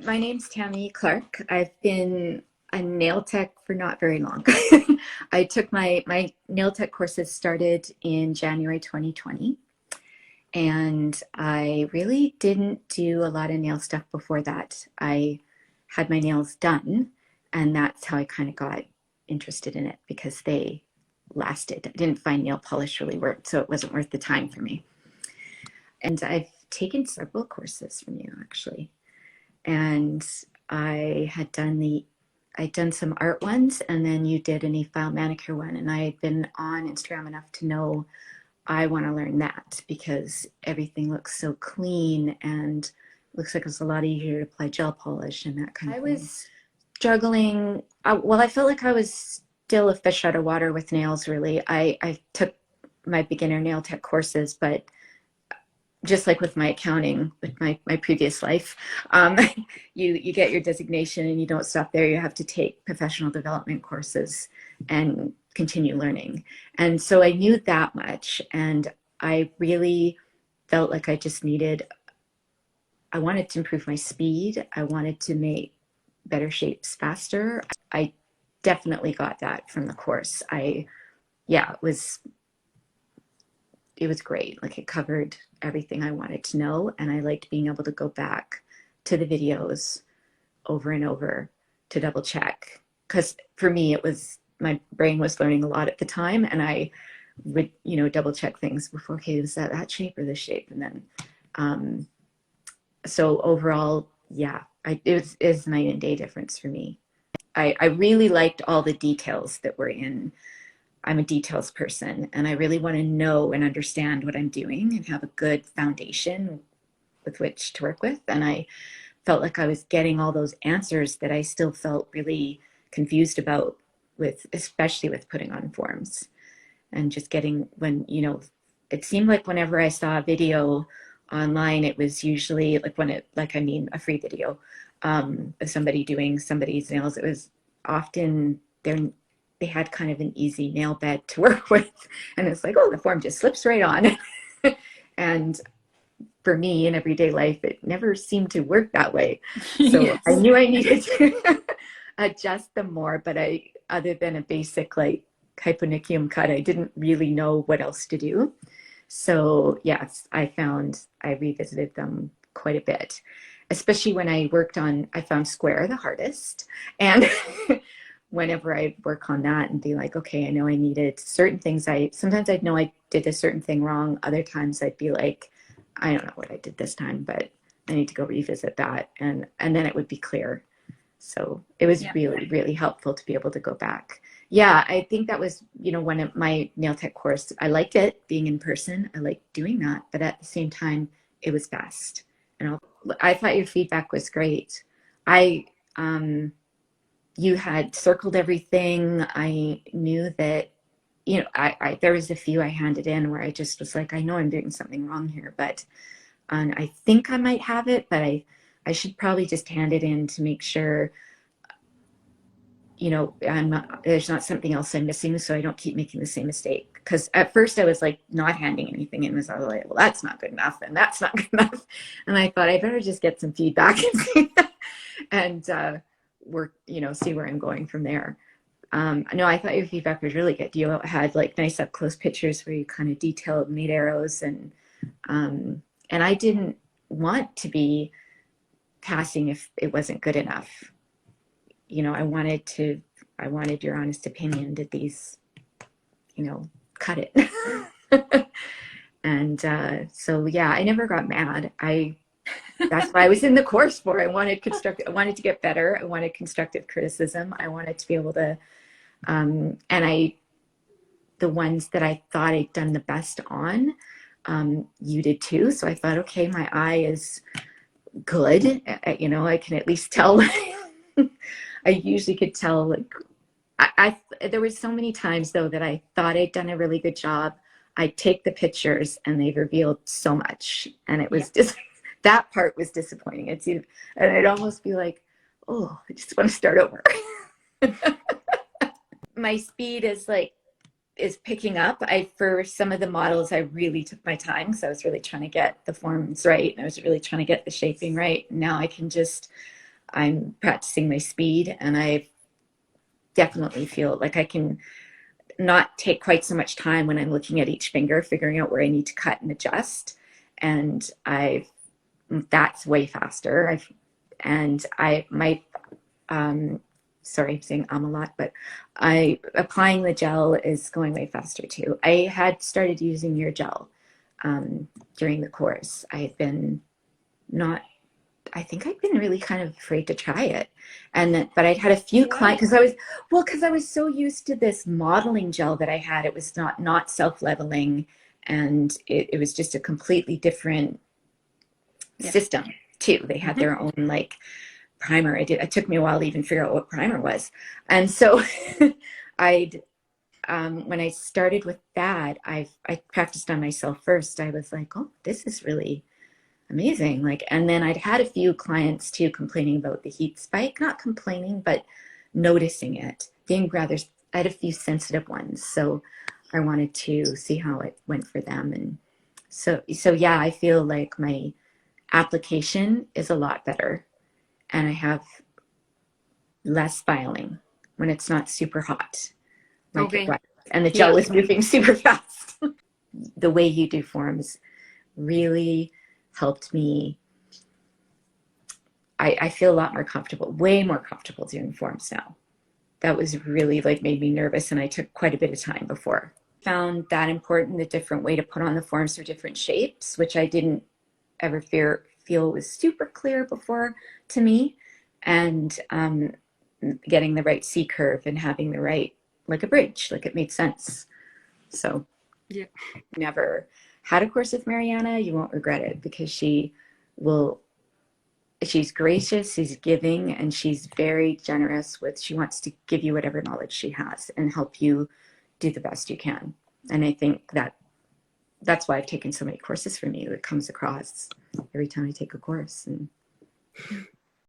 my name's Tammy Clark. I've been a nail tech for not very long. I took my nail tech courses started in January 2020, and I really didn't do a lot of nail stuff before that. I had my nails done, and that's how I kind of got interested in it because they lasted. I didn't find nail polish really worked, so it wasn't worth the time for me. And I've taken several courses from you actually. And I'd done some art ones, and then you did an e-file manicure one, and I had been on Instagram enough to know I want to learn that because everything looks so clean and looks like it's a lot easier to apply gel polish and that kind of thing. I was struggling. Well, I felt like I was still a fish out of water with nails, really. I took my beginner nail tech courses, but just like with my accounting, with my previous life, you get your designation and you don't stop there. You have to take professional development courses and continue learning. And so I knew that much, and I really felt like I wanted to improve my speed. I wanted to make better shapes faster. I definitely got that from the course. Yeah, it was great. Like, it covered everything I wanted to know, and I liked being able to go back to the videos over and over to double check, because for me it was, my brain was learning a lot at the time, and I would double check things before, okay, was that shape or this shape? And then so overall, yeah, it was night and day difference for me. I really liked all the details that were in. I'm a details person, and I really want to know and understand what I'm doing and have a good foundation with which to work with. And I felt like I was getting all those answers that I still felt really confused about, especially with putting on forms and just getting, it seemed like whenever I saw a video online, it was usually a free video of somebody doing somebody's nails. It was often they had kind of an easy nail bed to work with, and it's like, oh, the form just slips right on. And for me in everyday life, it never seemed to work that way. So yes. I knew I needed to adjust them more, but other than a basic like hyponychium cut, I didn't really know what else to do. So yes, I revisited them quite a bit, especially when I found square the hardest. And whenever I work on that and be like, okay, I know I needed certain things. Sometimes I'd know I did a certain thing wrong. Other times I'd be like, I don't know what I did this time, but I need to go revisit that. And then it would be clear. So it was really, really helpful to be able to go back. Yeah, I think that was, one of my nail tech course. I liked it being in person. I liked doing that, but at the same time, it was best. And I thought your feedback was great. You had circled everything. I knew that, there was a few I handed in where I just was like, I know I'm doing something wrong here, but I think I might have it, but I should probably just hand it in to make sure, there's not something else I'm missing, so I don't keep making the same mistake. Because at first I was like not handing anything in, I was like, well, that's not good enough, and that's not good enough. And I thought I better just get some feedback and work, see where I'm going from there. No, I thought your feedback was really good. You had like nice up close pictures where you kind of detailed, made arrows, and I didn't want to be passing if it wasn't good enough. I wanted your honest opinion. Did these, cut it? And so yeah, I never got mad. That's why I was in the course for. I wanted to get better. I wanted constructive criticism. I wanted to be able to, the ones that I thought I'd done the best on, you did too. So I thought, okay, my eye is good. I can at least tell. I usually could tell, like, there were so many times though that I thought I'd done a really good job. I'd take the pictures and they revealed so much, and it was just, that part was disappointing. And I'd almost be like, oh, I just want to start over. My speed is picking up. For some of the models, I really took my time because I was really trying to get the forms right, and I was really trying to get the shaping right. Now I can just, I'm practicing my speed, and I definitely feel like I can not take quite so much time when I'm looking at each finger, figuring out where I need to cut and adjust. And that's way faster. My, sorry, I'm saying a lot, but applying the gel is going way faster too. I had started using your gel during the course. Not I think I'd been really kind of afraid to try it. But I'd had a few clients because I was so used to this modeling gel that I had. It was not self-leveling, and it was just a completely different system too. They had their own like primer. It took me a while to even figure out what primer was. And so I'd when I started with that, I practiced on myself first. I was like, oh, this is really amazing. Like, and then I'd had a few clients too complaining about the heat spike, not complaining, but noticing it, being rather, I had a few sensitive ones. So I wanted to see how it went for them. And so yeah, I feel like my application is a lot better, and I have less filing when it's not super hot like it was, and the gel is moving super fast. The way you do forms really helped me. I feel a lot more comfortable, way more comfortable doing forms now. That was really like made me nervous, and I took quite a bit of time before. Found that important, the different way to put on the forms for different shapes, which I didn't ever feel was super clear before to me. And getting the right C curve and having the right, like a bridge, like it made sense. So yeah, never had a course with Mariana, you won't regret it, because she's gracious, she's giving, and she's very generous she wants to give you whatever knowledge she has and help you do the best you can. And I think that's why I've taken so many courses from you. It comes across every time I take a course. And